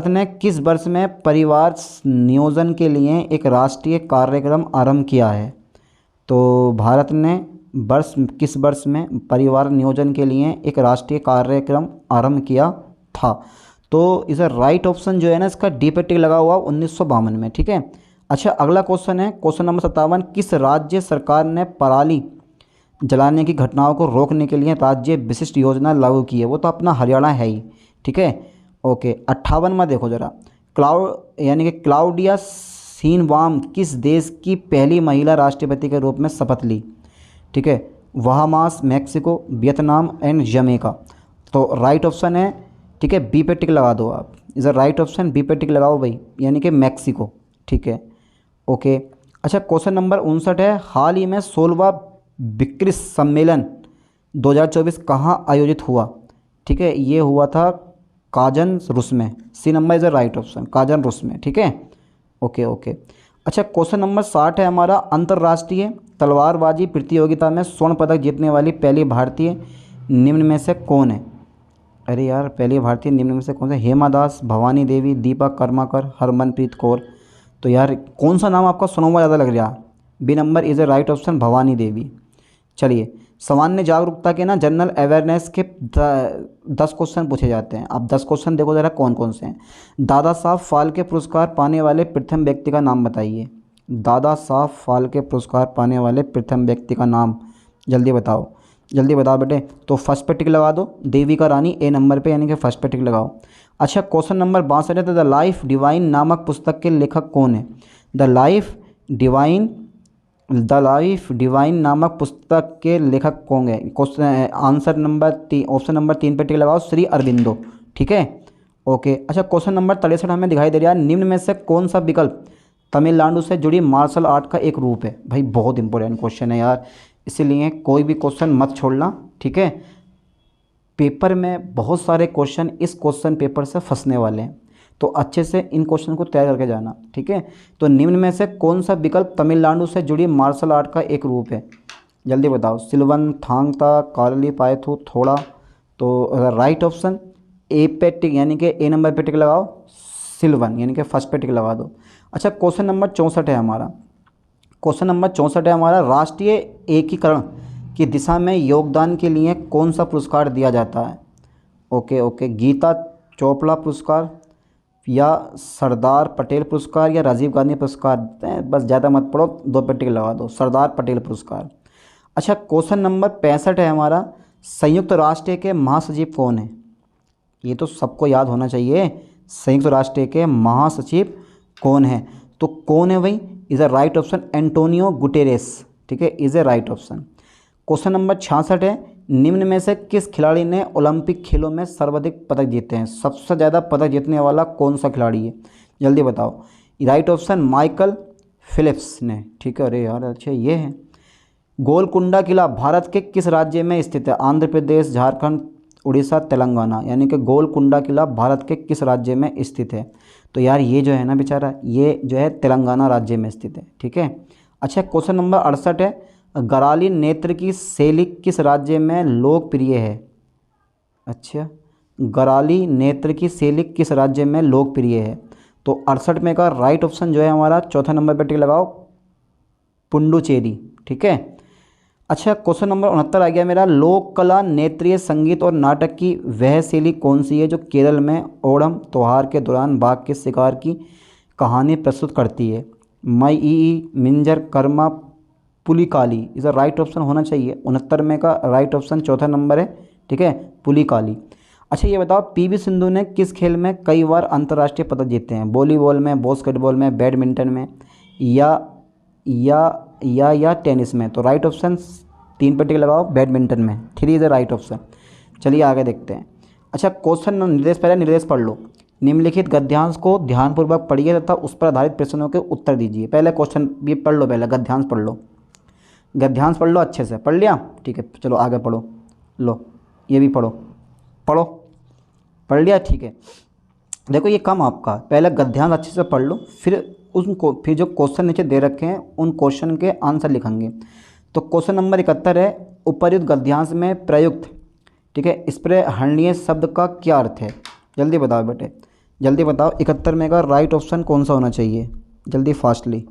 ने किस वर्ष में परिवार नियोजन के लिए एक राष्ट्रीय कार्यक्रम आरंभ किया है? तो भारत ने किस वर्ष में परिवार नियोजन के लिए एक राष्ट्रीय कार्यक्रम आरंभ किया था? तो इसे राइट ऑप्शन जो है ना इसका डी पे टिक लगा हुआ 1952 में। ठीक है, अच्छा अगला क्वेश्चन है, क्वेश्चन नंबर 57, किस राज्य सरकार ने पराली जलाने की घटनाओं को रोकने के लिए राज्य विशिष्ट योजना लागू की है? वो तो अपना हरियाणा है ही। ठीक है, ओके। 58 में देखो ज़रा, क्लाउडिया शीनबाम किस देश की पहली महिला राष्ट्रपति के रूप में शपथ ली? ठीक है, Bahamas, Mexico, Vietnam and Jamaica. तो राइट ऑप्शन है, ठीक है, बी पे टिक लगा दो आप। Is a right option, B पे टिक लगाओ भाई, यानी कि मैक्सिको। ठीक है, ओके। अच्छा क्वेश्चन नंबर 59 है, हाल ही में 16वां ब्रिक्स सम्मेलन 2024 कहाँ आयोजित हुआ? ठीक है, ये हुआ था काजन, रूस में। C number is the right option, Kazan, रूस में। ठीक है, ओके ओके। अच्छा क्वेश्चन नंबर 60 है हमारा, अंतर्राष्ट्रीय तलवारबाजी प्रतियोगिता में स्वर्ण पदक जीतने वाली पहली भारतीय निम्न में से कौन है? अरे यार, पहली भारतीय निम्न में से कौन सा? हेमा दास, भवानी देवी, दीपा कर्माकर, हरमनप्रीत कौर। तो यार कौन सा नाम आपका सुना हुआ ज़्यादा लग रहा? B number is a right option, Bhavani Devi. चलिए, सामान्य जागरूकता के ना जनरल अवेयरनेस के 10 क्वेश्चन पूछे जाते हैं। आप 10 क्वेश्चन देखो ज़रा कौन कौन से हैं। दादा साहब फाल्के पुरस्कार पाने वाले प्रथम व्यक्ति का नाम बताइए। दादा साहब फाल्के पुरस्कार पाने वाले प्रथम व्यक्ति का नाम जल्दी बताओ, जल्दी बताओ बेटे। तो फर्स्ट पे टिक लगा दो, देविका रानी ए नंबर पे, यानी कि फर्स्ट पे टिक लगाओ। अच्छा, क्वेश्चन नंबर 62 है, तो द लाइफ डिवाइन नामक पुस्तक के लेखक कौन है? द लाइफ डिवाइन नामक पुस्तक के लेखक कौन है? Question answer number 3, option number 3 पे टिक लगाओ, श्री अरबिंदो। ठीक है, ओके। अच्छा, क्वेश्चन नंबर 63 हमें दिखाई दे रहा है, निम्न में से कौन सा विकल्प तमिलनाडु से जुड़ी मार्शल आर्ट का एक रूप है? भाई बहुत इंपॉर्टेंट क्वेश्चन है यार, इसीलिए कोई भी क्वेश्चन मत छोड़ना। ठीक है, पेपर में बहुत सारे क्वेश्चन इस क्वेश्चन पेपर से फंसने वाले हैं, तो अच्छे से इन क्वेश्चन को तैयार करके जाना। ठीक है, तो निम्न में से कौन सा विकल्प तमिलनाडु से जुड़ी मार्शल आर्ट का एक रूप है? जल्दी बताओ। सिल्वन, थांगता, कालली पायथू, थोड़ा। तो राइट ऑप्शन ए पे टिक, यानी कि ए नंबर पे टिक लगाओ, सिल्वन, यानी कि फर्स्ट पे टिक लगा दो। अच्छा, क्वेश्चन नंबर 64 है हमारा। क्वेश्चन नंबर 64 है हमारा, राष्ट्रीय एकीकरण की दिशा में योगदान के लिए कौन सा पुरस्कार दिया जाता है? ओके, गीता चोपड़ा पुरस्कार, या सरदार पटेल पुरस्कार, या राजीव गांधी पुरस्कार। बस ज़्यादा मत पढ़ो, 2 पे टिक लगा दो, सरदार पटेल पुरस्कार। अच्छा, क्वेश्चन नंबर 65 है हमारा, संयुक्त राष्ट्र के महासचिव कौन है? ये तो सबको याद होना चाहिए, संयुक्त राष्ट्र के महासचिव कौन है? तो कौन है भाई? Is a right option Antonio Guterres. ठीक है, is a right option. Question number 66 है, निम्न में से किस खिलाड़ी ने ओलंपिक खेलों में सर्वाधिक पदक जीते हैं? सबसे ज़्यादा पदक जीतने वाला कौन सा खिलाड़ी है? जल्दी बताओ। राइट ऑप्शन माइकल फिलिप्स ने। ठीक है, अरे यार अच्छा ये है। गोलकुंडा किला भारत के किस राज्य में स्थित है? आंध्र प्रदेश, झारखंड, उड़ीसा, तेलंगाना। यानी कि गोलकुंडा किला भारत के किस राज्य में स्थित है? तो यार ये जो है ना बेचारा, ये जो है तेलंगाना राज्य में स्थित है। ठीक है। अच्छा, क्वेश्चन नंबर 68 है, गराली नेत्र की शैली किस राज्य में लोकप्रिय है? अच्छा, गराली नेत्र की शैली किस राज्य में लोकप्रिय है? तो 68 में का राइट ऑप्शन जो है हमारा, चौथा नंबर पर टिक लगाओ, पुंडुचेरी। ठीक है। अच्छा, क्वेश्चन नंबर 69 आ गया मेरा, लोक कला, नेत्रीय संगीत और नाटक की वह शैली कौन सी है जो केरल में ओणम त्योहार के दौरान बाघ के शिकार की कहानी प्रस्तुत करती है? मई, Minjar, Karma, Pulikali. Is a right option होना चाहिए। 69 में का राइट ऑप्शन चौथा नंबर है। ठीक है, पुलिकाली। अच्छा, ये बताओ, पीवी सिंधु ने किस खेल में कई बार अंतर्राष्ट्रीय पदक जीते हैं? वॉलीबॉल में, बास्केटबॉल में, बैडमिंटन में, या टेनिस में? तो राइट ऑप्शन 3 पे टिक लगाओ, बैडमिंटन में। 3 इज़ द राइट ऑप्शन। चलिए आगे देखते हैं। अच्छा, क्वेश्चन निर्देश, पहले निर्देश पढ़ लो। निम्नलिखित गद्यांश को ध्यानपूर्वक पढ़िए तथा उस पर आधारित प्रश्नों के उत्तर दीजिए। पहले क्वेश्चन ये पढ़ लो, पहले गद्यांश पढ़ लो, गद्यांश पढ़ लो अच्छे से। पढ़ लिया? ठीक है, चलो आगे पढ़ो। लो ये भी पढ़ो, पढ़ लिया? ठीक है। देखो ये काम आपका, पहले गद्यांश अच्छे से पढ़ लो, फिर जो क्वेश्चन नीचे दे रखे हैं उन क्वेश्चन के आंसर लिखेंगे। तो क्वेश्चन नंबर 71 है, उपर्युक्त गद्यांश में प्रयुक्त, ठीक है, स्पृहणीय शब्द का क्या अर्थ है? जल्दी बताओ बेटे, जल्दी बताओ। 71 में का राइट ऑप्शन कौन सा होना चाहिए? जल्दी फास्टली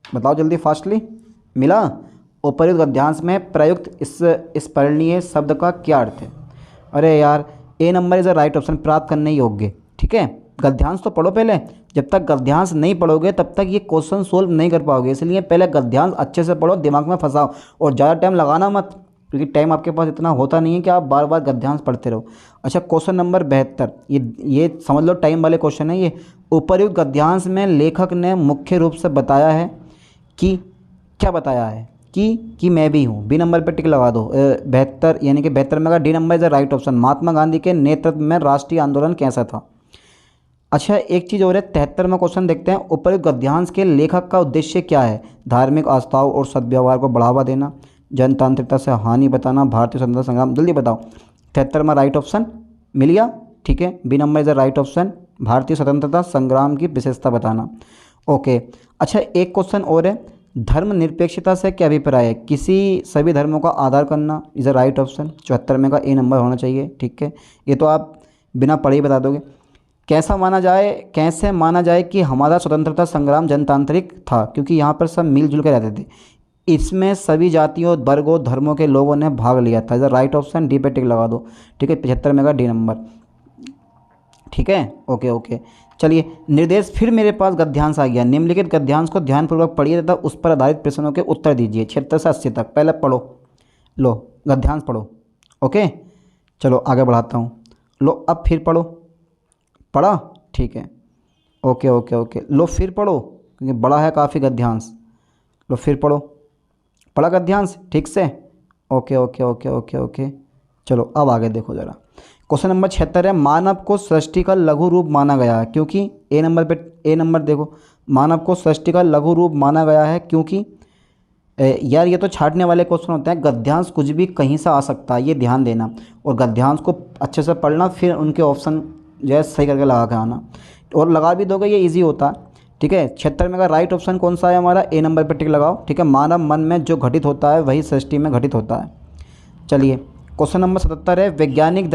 बताओ, जल्दी फास्टली। मिला? उपर्युक्त गद्यांश में प्रयुक्त इस स्पृहणीय शब्द का क्या अर्थ है? अरे यार, A number is a right option, प्राप्त करने योग्य। ठीक है, गद्यांश तो पढ़ो पहले। जब तक गद्यांश नहीं पढ़ोगे तब तक ये क्वेश्चन सोल्व नहीं कर पाओगे, इसलिए पहले गद्यांश अच्छे से पढ़ो, दिमाग में फंसाओ, और ज़्यादा टाइम लगाना मत, क्योंकि टाइम आपके पास इतना होता नहीं है कि आप बार बार गद्यांश पढ़ते रहो। अच्छा, क्वेश्चन नंबर 72, ये समझ लो टाइम वाले क्वेश्चन है ये। उपर्युक्त गद्यांश में लेखक ने मुख्य रूप से बताया है कि, क्या बताया है? कि मैं भी हूँ। बी नंबर पे टिक लगा दो। 72, यानी कि 72 में का D number is the right option. Mahatma Gandhi के नेतृत्व में राष्ट्रीय आंदोलन कैसा था? अच्छा, एक चीज़ और है, 73 में क्वेश्चन देखते हैं, उपर्युक्त गद्यांश के लेखक का उद्देश्य क्या है? धार्मिक आस्थाओं और सद्व्यवहार को बढ़ावा देना, जनतांत्रिकता से हानि बताना, भारतीय स्वतंत्रता संग्राम। जल्दी बताओ। 73 में राइट ऑप्शन मिल गया? ठीक है, B number is the right option, भारतीय स्वतंत्रता संग्राम की विशेषता बताना। ओके। अच्छा, एक क्वेश्चन और है, धर्मनिरपेक्षता से क्या अभिप्राय है? किसी सभी धर्मों का आदर करना इज़ अ राइट ऑप्शन। 74 में का ए नंबर होना चाहिए। ठीक है, ये तो आप बिना पढ़े ही बता दोगे। कैसे माना जाए कि हमारा स्वतंत्रता संग्राम जनतांत्रिक था? क्योंकि यहाँ पर सब मिलजुल कर रहते थे। इसमें सभी जातियों, वर्गों, धर्मों के लोगों ने भाग लिया था। Is a right option. D पे टिक लगा दो। ठीक है, 75 में का डी नंबर। ठीक है, ओके ओके। चलिए, निर्देश फिर मेरे पास गद्यांश आ गया। निम्नलिखित गद्यांश को ध्यानपूर्वक पढ़िए तथा उस पर आधारित प्रश्नों के उत्तर दीजिए। 76 से 80 तक पहले पढ़ो। लो, गद्यांश पढ़ो। ओके, चलो आगे बढ़ाता हूँ। लो, अब फिर पढ़ो। पढ़ा? ठीक है, ओके ओके ओके। लो फिर पढ़ो, क्योंकि बड़ा है काफ़ी गद्यांश। लो फिर पढ़ो। पढ़ा गद्यांश ठीक से? Okay okay okay okay okay. चलो अब आगे देखो ज़रा। क्वेश्चन नंबर 76 है, मानव को सृष्टि का लघु रूप माना गया है क्योंकि ए नंबर देखो, मानव को सृष्टि का लघु रूप माना गया है क्योंकि यार ये तो छाटने वाले क्वेश्चन होते हैं। गद्यांश कुछ भी कहीं से आ सकता है, ये ध्यान देना। और गद्यांश को अच्छे से पढ़ना, फिर उनके ऑप्शन जो है सही करके लगा के आना। और लगा भी दोगे, ये ईजी होता है। ठीक है, 76 में का राइट ऑप्शन कौन सा है हमारा? ए नंबर पर टिक लगाओ। ठीक है, मानव मन में जो घटित होता है वही सृष्टि में घटित होता है। चलिए, क्वेश्चन नंबर 77 है, वैज्ञानिक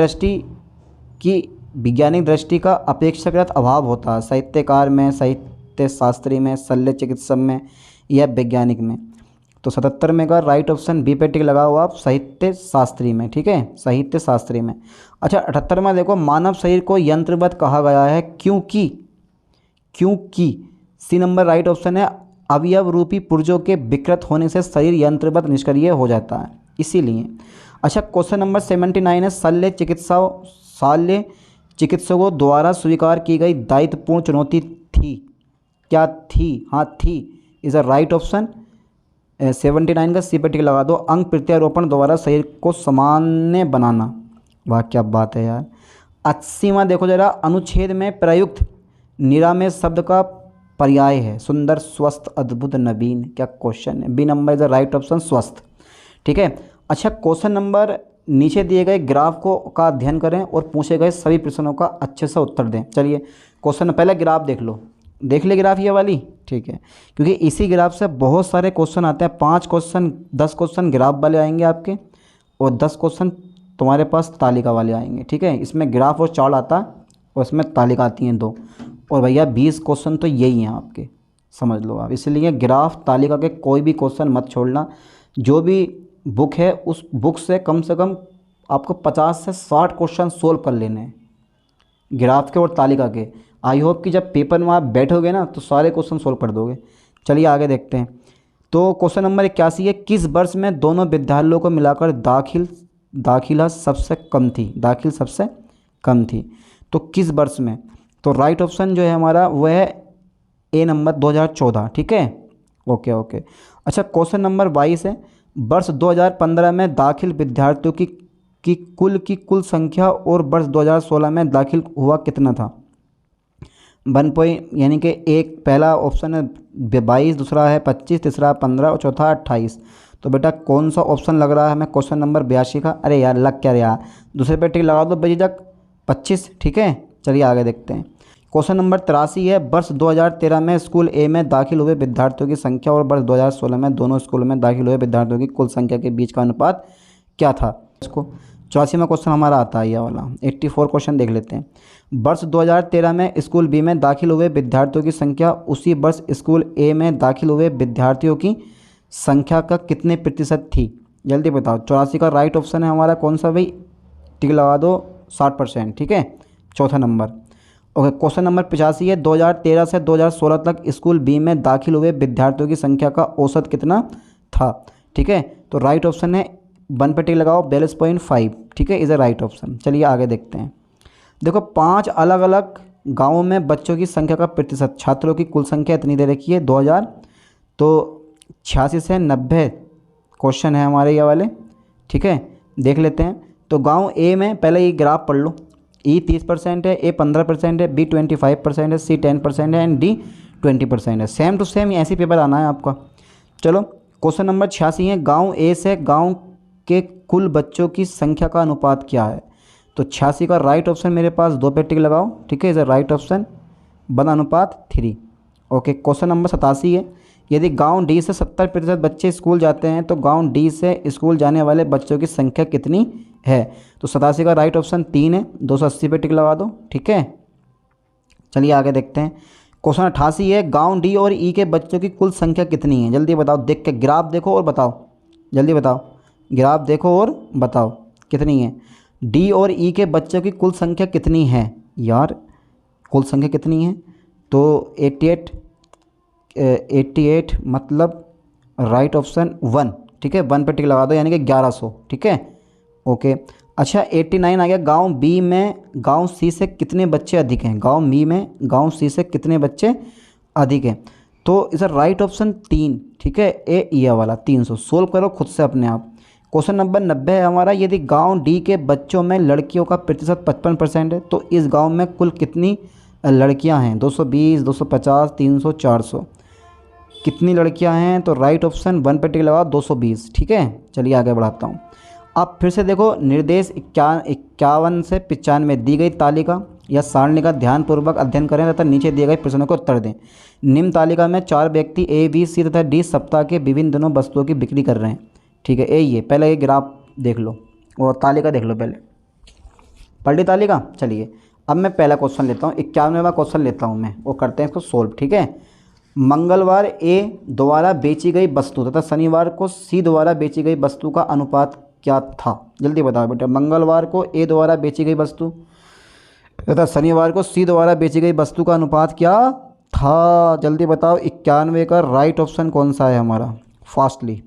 दृष्टि का अपेक्षाकृत अभाव होता है साहित्यकार में, साहित्य शास्त्री में, शल्य चिकित्सक में या वैज्ञानिक में? तो 77 में का राइट ऑप्शन बी पे टिक लगाओ आप, साहित्य शास्त्री में। ठीक है, साहित्य शास्त्री में। अच्छा, 78 में देखो, मानव शरीर को यंत्रवत कहा गया है क्योंकि सी नंबर राइट ऑप्शन है, अवयव रूपी पुर्जों के विकृत होने से शरीर यंत्रवत निष्क्रिय हो जाता है, इसीलिए। अच्छा, क्वेश्चन नंबर 79 है, शल्य चिकित्सकों द्वारा स्वीकार की गई दायित्वपूर्ण चुनौती थी, क्या थी? हाँ थी, इज़ अ राइट ऑप्शन। 79 का सी पे टिक लगा दो। अंग प्रत्यारोपण द्वारा शरीर को सामान्य बनाना। वाह क्या बात है यार। 80वां देखो जरा, अनुच्छेद में प्रयुक्त निरामेय शब्द का पर्याय है सुंदर, स्वस्थ, अद्भुत, नवीन। क्या क्वेश्चन है? B number is the right option, स्वस्थ। ठीक है। अच्छा, क्वेश्चन नंबर नीचे दिए गए ग्राफ का अध्ययन करें और पूछे गए सभी प्रश्नों का अच्छे से उत्तर दें। चलिए, क्वेश्चन पहले ग्राफ देख लो। देख ले ग्राफ ये वाली, ठीक है, क्योंकि इसी ग्राफ से बहुत सारे क्वेश्चन आते हैं। 5 क्वेश्चन 10 क्वेश्चन ग्राफ वाले आएंगे आपके, और 10 क्वेश्चन तुम्हारे पास तालिका वाले आएंगे। ठीक है, इसमें ग्राफ और चार्ट आता है और इसमें तालिका आती हैं 2, और भैया 20 क्वेश्चन तो यही हैं आपके, समझ लो आप। इसलिए ग्राफ तालिका के कोई भी क्वेश्चन मत छोड़ना। जो भी बुक है उस बुक से कम आपको 50 से 60 क्वेश्चन सोल्व कर लेने हैं, ग्राफ के और तालिका के। आई होप कि जब पेपर में आप बैठोगे ना तो सारे क्वेश्चन सोल्व कर दोगे। चलिए आगे देखते हैं। तो क्वेश्चन नंबर 81 है, किस वर्ष में दोनों विद्यालयों को मिलाकर दाखिला सबसे कम थी? दाखिल सबसे कम थी, तो किस वर्ष में? तो राइट ऑप्शन जो है हमारा वह है ए नंबर 2014। ठीक है, ओके ओके। अच्छा, क्वेश्चन नंबर 22 है, वर्ष 2015 में दाखिल विद्यार्थियों की कुल संख्या और वर्ष 2016 में दाखिल हुआ कितना था? 1 पॉइंट, यानी कि एक पहला ऑप्शन है 22, दूसरा है 25, तीसरा 15 और चौथा 28। तो बेटा कौन सा ऑप्शन लग रहा है हमें क्वेश्चन नंबर 82 का? अरे यार लग क्या रहा, दूसरे पे टिक लगा दो बेझिझक, 25। ठीक है, चलिए आगे देखते हैं। क्वेश्चन नंबर 83 है, वर्ष 2013 में स्कूल ए में दाखिल हुए विद्यार्थियों की संख्या और वर्ष 2016 में दोनों स्कूलों में दाखिल हुए विद्यार्थियों की कुल संख्या के बीच का अनुपात क्या था? इसको 84 में क्वेश्चन हमारा आता है, यह वाला 84 क्वेश्चन देख लेते हैं। वर्ष 2013 में स्कूल बी में दाखिल हुए विद्यार्थियों की संख्या उसी वर्ष स्कूल ए में दाखिल हुए विद्यार्थियों की संख्या का कितने प्रतिशत थी? जल्दी बताओ। 84 का राइट ऑप्शन है हमारा कौन सा भाई? टिक लगा दो, 60%। ठीक है, चौथा नंबर। ओके, क्वेश्चन नंबर 85 है, 2013 से 2016 तक स्कूल बी में दाखिल हुए विद्यार्थियों की संख्या का औसत कितना था? ठीक है, तो राइट ऑप्शन है 1 पे टिक लगाओ, 42.5। ठीक है, इज़ अ राइट ऑप्शन। चलिए आगे देखते हैं। देखो, 5 अलग अलग गाँवों में बच्चों की संख्या का प्रतिशत, छात्रों की कुल संख्या इतनी दे रखी है 2000, तो 86 से 90 क्वेश्चन है हमारे ये वाले। ठीक है, देख लेते हैं। तो गांव ए में पहले ये ग्राफ पढ़ लो। ई 30% है, ए 15% है, बी 25% है, सी 10% है एंड डी 20% है। सेम टू सेम ऐसे पेपर आना है आपका। चलो, क्वेश्चन नंबर 86 है, गांव ए से गांव के कुल बच्चों की संख्या का अनुपात क्या है? तो 86 का राइट ऑप्शन मेरे पास 2 पे टिक लगाओ। ठीक है, is a right option 1/3। Okay, question number 87 है, यदि गांव डी से 70% बच्चे स्कूल जाते हैं तो गांव डी से स्कूल जाने वाले बच्चों की संख्या कितनी है। तो 87 का राइट ऑप्शन 3 है, 280 पे टिक लगा दो। ठीक है, चलिए आगे देखते हैं। क्वेश्चन 88 है, गांव डी और ई के बच्चों की कुल संख्या कितनी है। जल्दी बताओ, देख के ग्राफ देखो और बताओ, जल्दी बताओ, ग्राफ देखो और बताओ कितनी है। डी और ई के बच्चों की कुल संख्या कितनी है यार, कुल संख्या कितनी है। तो 88 मतलब राइट ऑप्शन 1। ठीक है, 1 पे टिक लगा दो, यानी कि 1100। ठीक है, ओके। अच्छा 89 आ गया, गांव बी में गांव सी से कितने बच्चे अधिक हैं। गांव बी में गांव सी से कितने बच्चे अधिक हैं। तो इधर राइट ऑप्शन 3। ठीक है, ए ये वाला 300। सोल्व करो खुद से अपने आप। क्वेश्चन नंबर 90 है हमारा, यदि गांव डी के बच्चों में लड़कियों का प्रतिशत 55% है तो इस गांव में कुल कितनी लड़कियां हैं। 220, 250, 300, 400, कितनी लड़कियां हैं। तो राइट ऑप्शन 1 पे टिक लगाओ, 220। ठीक है, चलिए आगे बढ़ाता हूँ। अब फिर से देखो, निर्देश 51 से 95 दी गई तालिका या सारणी का ध्यानपूर्वक अध्ययन करें तथा नीचे दिए गए प्रश्नों को उत्तर दें। निम्न तालिका में 4 व्यक्ति ए, बी, सी तथा डी सप्ताह के विभिन्न दिनों वस्तुओं की बिक्री कर रहे हैं। ठीक है, ये पहले ये ग्राफ देख लो और तालिका देख लो, पहले पढ़ ली तालिका। चलिए अब मैं पहला क्वेश्चन लेता हूँ, 91वां क्वेश्चन लेता हूँ मैं, वो करते हैं इसको सोल्व। ठीक है, मंगलवार ए द्वारा बेची गई वस्तु तथा शनिवार को सी द्वारा बेची गई वस्तु का अनुपात क्या था। जल्दी बताओ बेटा, मंगलवार को ए द्वारा बेची गई वस्तु तथा शनिवार को सी द्वारा बेची गई वस्तु का अनुपात क्या था। जल्दी बताओ, 91 का राइट ऑप्शन कौन सा है हमारा, फास्टली।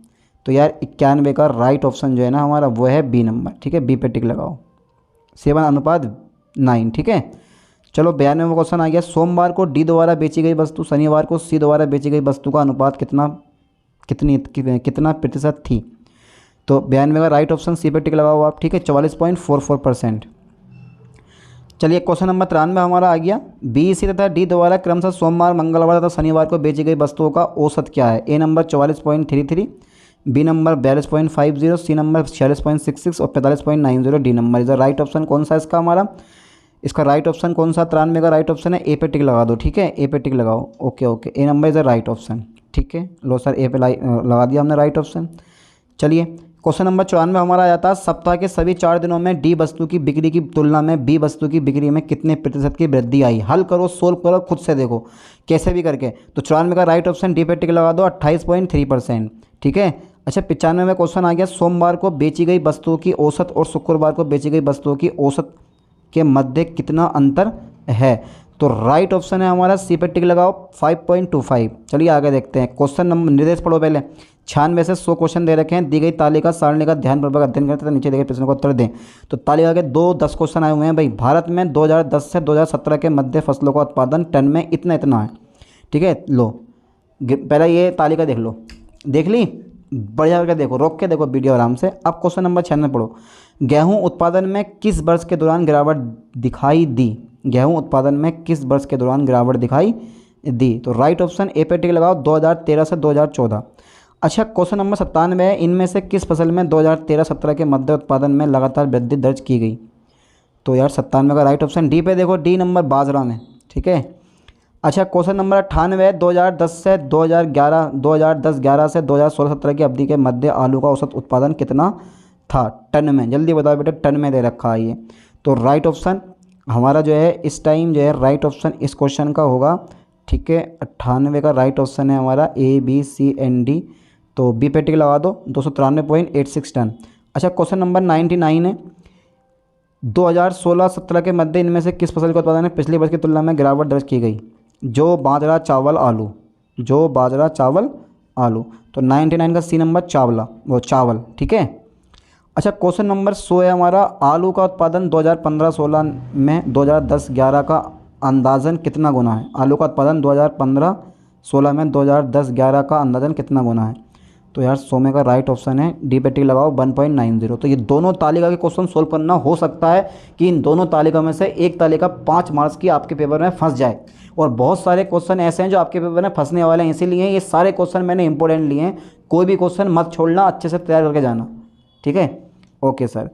तो यार 91 का राइट ऑप्शन जो है ना हमारा वो है बी नंबर। ठीक है, बी पे टिक लगाओ, 7:9। ठीक है, चलो 92वां क्वेश्चन आ गया, सोमवार को डी द्वारा बेची गई वस्तु शनिवार को सी द्वारा बेची गई वस्तु का अनुपात कितना प्रतिशत थी। तो 92 का राइट ऑप्शन सी पे टिक लगाओ आप। ठीक है, 44.44%। चलिए क्वेश्चन नंबर 93 हमारा आ गया, बी, सी तथा डी द्वारा क्रमशः सोमवार, मंगलवार तथा शनिवार को बेची गई वस्तुओं का औसत क्या है। A number 44.33, B number 42.50, C number 46.66 और 45.90, डी नंबर। इधर राइट ऑप्शन कौन सा इसका हमारा, इसका राइट ऑप्शन कौन सा 93 का राइट ऑप्शन है, ए पे टिक लगा दो। ठीक है, ए पे टिक लगाओ, okay okay, A number is the right option. ठीक है, लो सर ए पे लगा दिया हमने राइट ऑप्शन। चलिए क्वेश्चन नंबर 94 हमारा आ जाता है, सप्ताह के सभी 4 दिनों में डी वस्तु की बिक्री की तुलना में बी वस्तु की बिक्री में कितने प्रतिशत की वृद्धि आई। हल करो, सोल्व करो, खुद से देखो कैसे भी करके। तो 94 का राइट ऑप्शन डी पे टिक लगा दो, 28.3%। ठीक है, अच्छा 95 में क्वेश्चन आ गया, सोमवार को बेची गई वस्तुओं की औसत और शुक्रवार को बेची गई वस्तुओं की औसत के मध्य कितना अंतर है। तो राइट ऑप्शन है हमारा सी पे टिक लगाओ, 5.25। चलिए आगे देखते हैं। क्वेश्चन नंबर निर्देश पढ़ो पहले। 96 से 100 क्वेश्चन दे रखे हैं, दी गई तालिका सारणी का ध्यानपूर्वक अध्ययन करते हैं, नीचे दिए गए प्रश्नों का उत्तर दें। तो तालिका के 10 क्वेश्चन आए हुए हैं भाई। भारत में 2010 से 2017 के मध्य फसलों का उत्पादन टन में इतना इतना है। ठीक है, लो पहले ये तालिका देख लो, देख ली, बढ़िया करके देखो, रोक के देखो वीडियो आराम से। अब क्वेश्चन नंबर 96 पढ़ो, गेहूं उत्पादन में किस वर्ष के दौरान गिरावट दिखाई दी। गेहूं उत्पादन में किस वर्ष के दौरान गिरावट दिखाई दी। तो राइट ऑप्शन ए पे टिक लगाओ, 2013 से 2014। अच्छा क्वेश्चन नंबर 97 है, इनमें से किस फसल में 2013-17 के मध्य उत्पादन में लगातार वृद्धि दर्ज की गई। तो यार 97 का राइट ऑप्शन डी पे देखो, डी नंबर बाजरा में। ठीक है, अच्छा क्वेश्चन नंबर 98, 2010 से 2011 से 2016-17 की अवधि के मध्य आलू का औसत उत्पादन कितना था टन में। जल्दी बताओ बेटा, टन में दे रखा है ये। तो राइट ऑप्शन हमारा जो है इस टाइम जो है राइट ऑप्शन इस क्वेश्चन का होगा। ठीक है, 98 का राइट ऑप्शन है हमारा ए, बी, सी एंड डी। तो बी पे टिक लगा दो, 293.86 टन। अच्छा क्वेश्चन नंबर 99 है, 2016-17 के मध्य इनमें से किस फसल का उत्पादन में पिछले वर्ष की तुलना में गिरावट दर्ज की गई। जो बाजरा चावल आलू, जो बाजरा चावल आलू। तो 99 का सी नंबर चावल। ठीक है, अच्छा क्वेश्चन नंबर 100 है हमारा, आलू का उत्पादन 2015-16 में 2010-11 का अंदाजन कितना गुना है। आलू का उत्पादन 2015-16 में 2010-11 का अंदाजन कितना गुना है। तो यार 100 का राइट ऑप्शन है डी पे टिक लगाओ, 1.90। तो ये दोनों तालिका के क्वेश्चन सोल्व करना, हो सकता है कि इन दोनों तालिका में से एक तालिका 5 मार्क्स की आपके पेपर में फंस जाए, और बहुत सारे क्वेश्चन ऐसे हैं जो आपके पेपर में फंसने वाले हैं। इसीलिए ये सारे क्वेश्चन मैंने इंपॉर्टेंट लिए हैं, कोई भी क्वेश्चन मत छोड़ना, अच्छे से तैयार करके जाना। ठीक है, ओके सर।